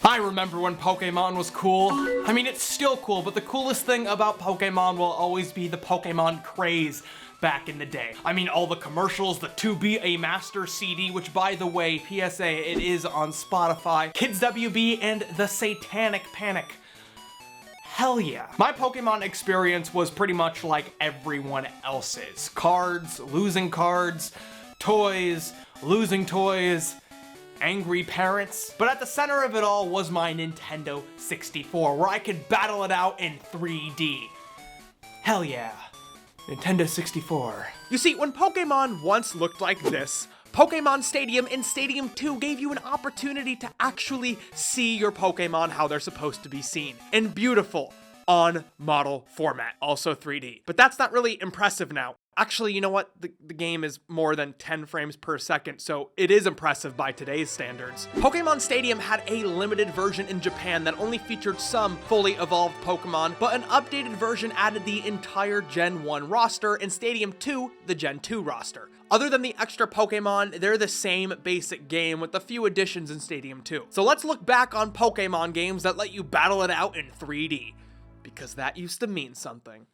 I remember when Pokemon was cool. I mean, it's still cool, but the coolest thing about Pokemon will always be the Pokemon craze back in the day. I mean, all the commercials, the To Be a Master CD, which by the way, PSA, it is on Spotify, Kids WB, and the Satanic Panic. Hell yeah. My Pokemon experience was pretty much like everyone else's. Cards, losing cards, toys, losing toys, angry parents. But at the center of it all was my Nintendo 64, where I could battle it out in 3D. Hell yeah. Nintendo 64. You see, when Pokemon once looked like this, Pokemon Stadium and Stadium 2 gave you an opportunity to actually see your Pokemon how they're supposed to be seen. In beautiful, on-model format, also 3D. But that's not really impressive now. Actually, you know what? The game is more than 10 frames per second, so it is impressive by today's standards. Pokemon Stadium had a limited version in Japan that only featured some fully evolved Pokemon, but an updated version added the entire Gen 1 roster, and Stadium 2, the Gen 2 roster. Other than the extra Pokemon, they're the same basic game with a few additions in Stadium 2. So let's look back on Pokemon games that let you battle it out in 3D, because that used to mean something.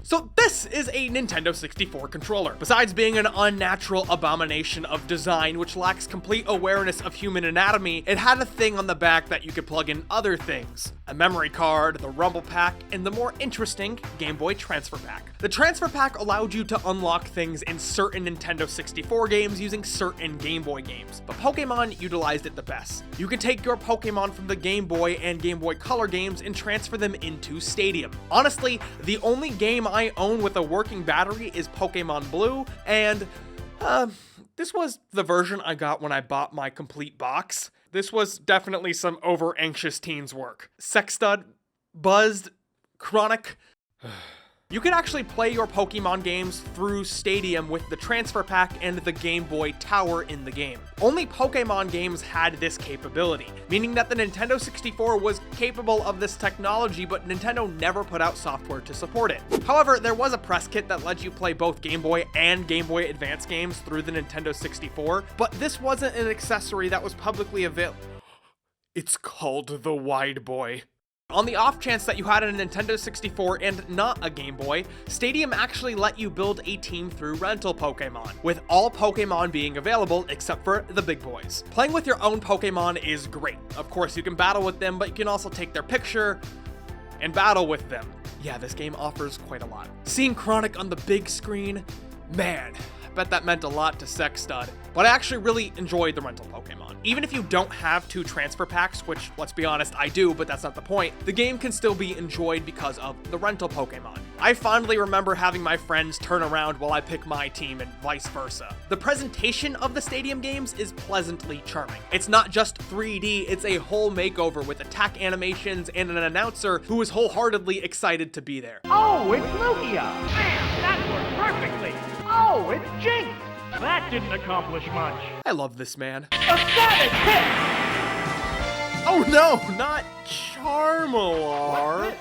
So this is a Nintendo 64 controller. Besides being an unnatural abomination of design which lacks complete awareness of human anatomy, it had a thing on the back that you could plug in other things. A memory card, the Rumble Pack, and the more interesting Game Boy Transfer Pack. The Transfer Pack allowed you to unlock things in certain Nintendo 64 games using certain Game Boy games, but Pokemon utilized it the best. You can take your Pokemon from the Game Boy and Game Boy Color games and transfer them into Stadium. Honestly, the only game I own with a working battery is Pokemon Blue, and this was the version I got when I bought my complete box. This was definitely some over-anxious teens work. Sexstud, Buzzed, Chronic. You can actually play your Pokemon games through Stadium with the Transfer Pack and the Game Boy Tower in the game. Only Pokemon games had this capability, meaning that the Nintendo 64 was capable of this technology, but Nintendo never put out software to support it. However, there was a press kit that let you play both Game Boy and Game Boy Advance games through the Nintendo 64, but this wasn't an accessory that was publicly available. It's called the Wide Boy. On the off chance that you had a Nintendo 64 and not a Game Boy, Stadium actually let you build a team through rental Pokemon, with all Pokemon being available except for the big boys. Playing with your own Pokemon is great. Of course, you can battle with them, but you can also take their picture and battle with them. Yeah, this game offers quite a lot. Seeing Chronic on the big screen, man, I bet that meant a lot to Sexstud. But I actually really enjoyed the rental Pokemon. Even if you don't have two transfer packs, which, let's be honest, I do, but that's not the point, the game can still be enjoyed because of the rental Pokemon. I fondly remember having my friends turn around while I pick my team and vice versa. The presentation of the Stadium games is pleasantly charming. It's not just 3D, it's a whole makeover with attack animations and an announcer who is wholeheartedly excited to be there. Oh, it's Lugia! Man, that worked perfectly! Oh, it's Jinx! That didn't accomplish much. I love this man. A savage hit! Oh no, not Charmalar.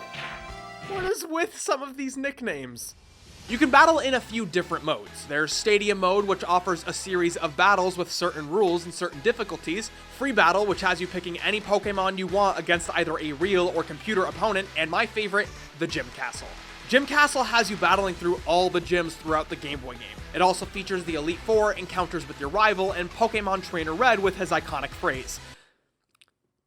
What is with some of these nicknames? You can battle in a few different modes. There's Stadium mode, which offers a series of battles with certain rules and certain difficulties. Free battle, which has you picking any Pokemon you want against either a real or computer opponent. And my favorite, the Gym Castle. Gym Castle has you battling through all the gyms throughout the Game Boy game. It also features the Elite Four, encounters with your rival, and Pokemon Trainer Red with his iconic phrase.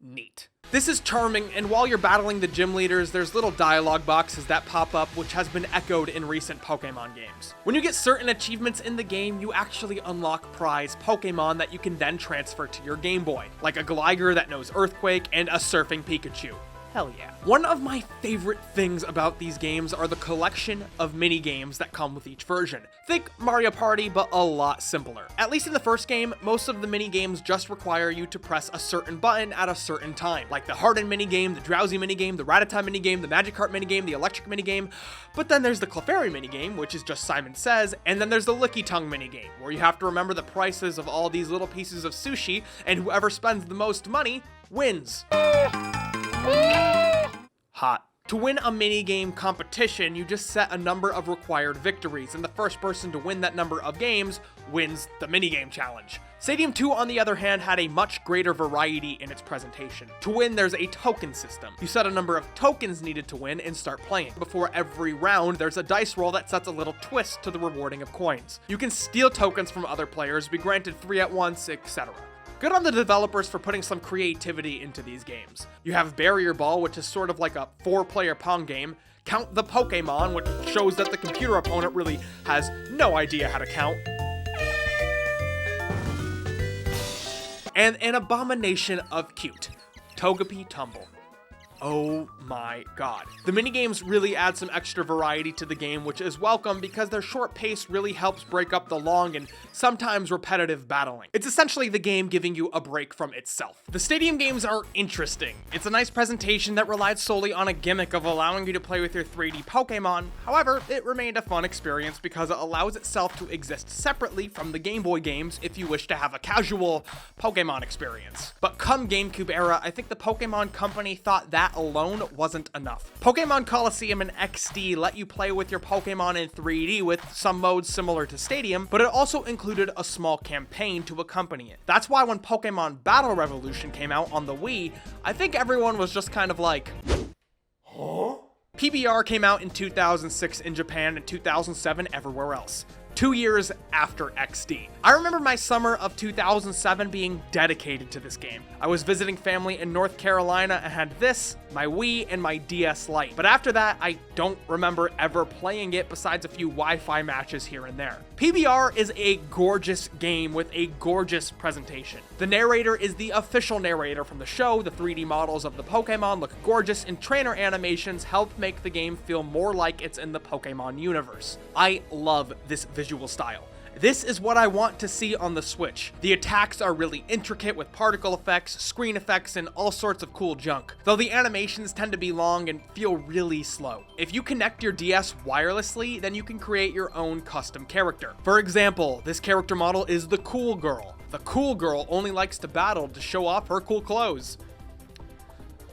Neat. This is charming, and while you're battling the gym leaders, there's little dialogue boxes that pop up, which has been echoed in recent Pokemon games. When you get certain achievements in the game, you actually unlock prize Pokemon that you can then transfer to your Game Boy, like a Gligar that knows Earthquake and a Surfing Pikachu. Hell yeah. One of my favorite things about these games are the collection of mini-games that come with each version. Think Mario Party, but a lot simpler. At least in the first game, most of the mini-games just require you to press a certain button at a certain time, like the Harden minigame, the Drowsy minigame, the Rattata minigame, the Magikarp minigame, the Electric minigame. But then there's the Clefairy minigame, which is just Simon Says, and then there's the Licky Tongue minigame, where you have to remember the prices of all these little pieces of sushi, and whoever spends the most money wins. Hot. To win a minigame competition, you just set a number of required victories, and the first person to win that number of games wins the minigame challenge. Stadium 2, on the other hand, had a much greater variety in its presentation. To win, there's a token system. You set a number of tokens needed to win and start playing. Before every round, there's a dice roll that sets a little twist to the rewarding of coins. You can steal tokens from other players, be granted 3 at once, etc. Good on the developers for putting some creativity into these games. You have Barrier Ball, which is sort of like a 4-player Pong game. Count the Pokemon, which shows that the computer opponent really has no idea how to count. And an abomination of cute, Togepi Tumble. Oh my god. The minigames really add some extra variety to the game, which is welcome because their short pace really helps break up the long and sometimes repetitive battling. It's essentially the game giving you a break from itself. The Stadium games are interesting. It's a nice presentation that relied solely on a gimmick of allowing you to play with your 3D Pokemon. However, it remained a fun experience because it allows itself to exist separately from the Game Boy games if you wish to have a casual Pokemon experience. But come GameCube era, I think the Pokemon company thought that alone wasn't enough. Pokemon Colosseum and XD let you play with your Pokemon in 3D with some modes similar to Stadium, but it also included a small campaign to accompany it. That's why when Pokemon Battle Revolution came out on the Wii, I think everyone was just kind of like, huh? PBR came out in 2006 in Japan and 2007 everywhere else. 2 years after XD. I remember my summer of 2007 being dedicated to this game. I was visiting family in North Carolina and had this, my Wii, and my DS Lite. But after that, I don't remember ever playing it besides a few Wi-Fi matches here and there. PBR is a gorgeous game with a gorgeous presentation. The narrator is the official narrator from the show, the 3D models of the Pokemon look gorgeous, and trainer animations help make the game feel more like it's in the Pokemon universe. I love this visual style. This is what I want to see on the Switch. The attacks are really intricate with particle effects, screen effects, and all sorts of cool junk, though the animations tend to be long and feel really slow. If you connect your DS wirelessly, then you can create your own custom character. For example, this character model is the Cool Girl. The Cool Girl only likes to battle to show off her cool clothes.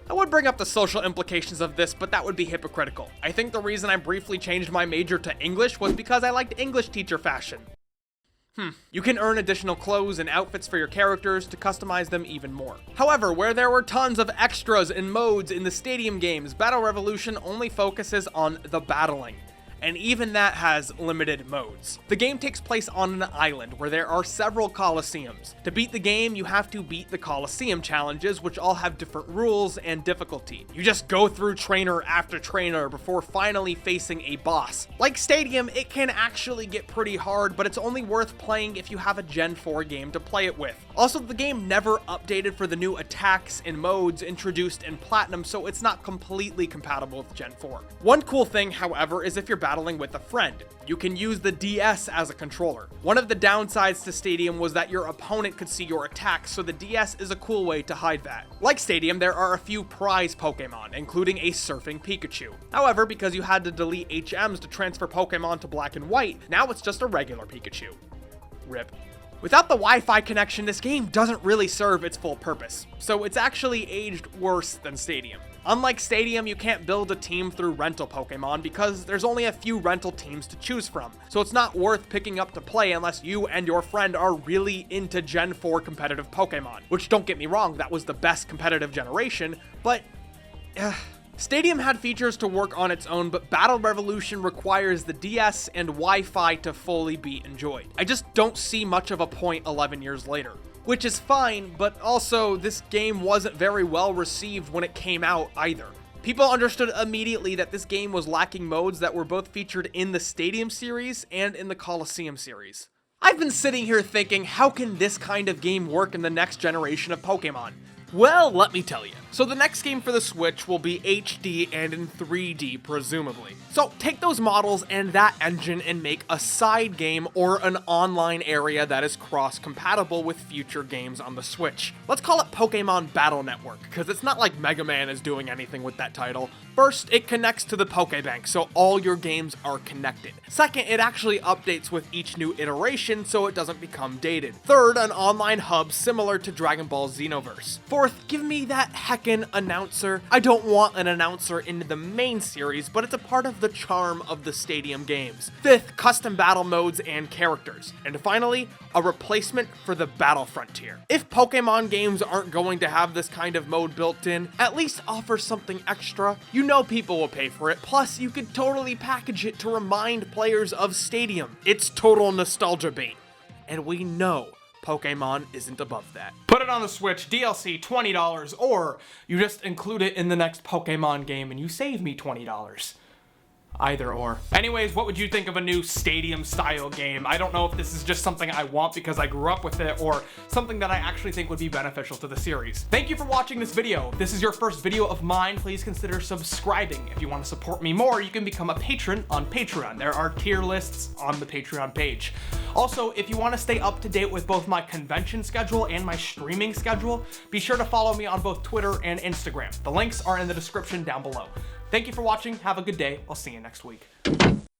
I would bring up the social implications of this, but that would be hypocritical. I think the reason I briefly changed my major to English was because I liked English teacher fashion. You can earn additional clothes and outfits for your characters to customize them even more. However, where there were tons of extras and modes in the Stadium games, Battle Revolution only focuses on the battling. And even that has limited modes. The game takes place on an island where there are several Colosseums. To beat the game, you have to beat the Colosseum challenges, which all have different rules and difficulty. You just go through trainer after trainer before finally facing a boss. Like Stadium, it can actually get pretty hard, but it's only worth playing if you have a Gen 4 game to play it with. Also, the game never updated for the new attacks and modes introduced in Platinum, so it's not completely compatible with Gen 4. One cool thing, however, is if you're battling with a friend. You can use the DS as a controller. One of the downsides to Stadium was that your opponent could see your attacks, so the DS is a cool way to hide that. Like Stadium, there are a few prize Pokemon, including a surfing Pikachu. However, because you had to delete HMs to transfer Pokemon to Black and White, now it's just a regular Pikachu. RIP. Without the Wi-Fi connection, this game doesn't really serve its full purpose, so it's actually aged worse than Stadium. Unlike Stadium, you can't build a team through rental Pokemon because there's only a few rental teams to choose from, so it's not worth picking up to play unless you and your friend are really into Gen 4 competitive Pokemon. Which, don't get me wrong, that was the best competitive generation, but Stadium had features to work on its own, but Battle Revolution requires the DS and Wi-Fi to fully be enjoyed. I just don't see much of a point 11 years later. Which is fine, but also this game wasn't very well received when it came out either. People understood immediately that this game was lacking modes that were both featured in the Stadium series and in the Colosseum series. I've been sitting here thinking, how can this kind of game work in the next generation of Pokemon? Well, let me tell you. So the next game for the Switch will be HD and in 3D, presumably. So take those models and that engine and make a side game or an online area that is cross-compatible with future games on the Switch. Let's call it Pokemon Battle Network, because it's not like Mega Man is doing anything with that title. First, it connects to the Pokébank, so all your games are connected. Second, it actually updates with each new iteration, so it doesn't become dated. Third, an online hub similar to Dragon Ball Xenoverse. Fourth, Fourth, give me that heckin' announcer. I don't want an announcer in the main series, but it's a part of the charm of the Stadium games. Fifth, custom battle modes and characters. And finally, a replacement for the Battle Frontier. If Pokemon games aren't going to have this kind of mode built in, at least offer something extra. You know people will pay for it, plus you could totally package it to remind players of Stadium. It's total nostalgia bait. And we know Pokemon isn't above that. Put it on the Switch, DLC $20, or you just include it in the next Pokemon game and you save me $20. Either or. Anyways, what would you think of a new Stadium style game? I don't know if this is just something I want because I grew up with it or something that I actually think would be beneficial to the series. Thank you for watching this video. If this is your first video of mine, please consider subscribing. If you want to support me more, you can become a patron on Patreon. There are tier lists on the Patreon page. Also, if you want to stay up to date with both my convention schedule and my streaming schedule, be sure to follow me on both Twitter and Instagram. The links are in the description down below. Thank you for watching. Have a good day. I'll see you next week.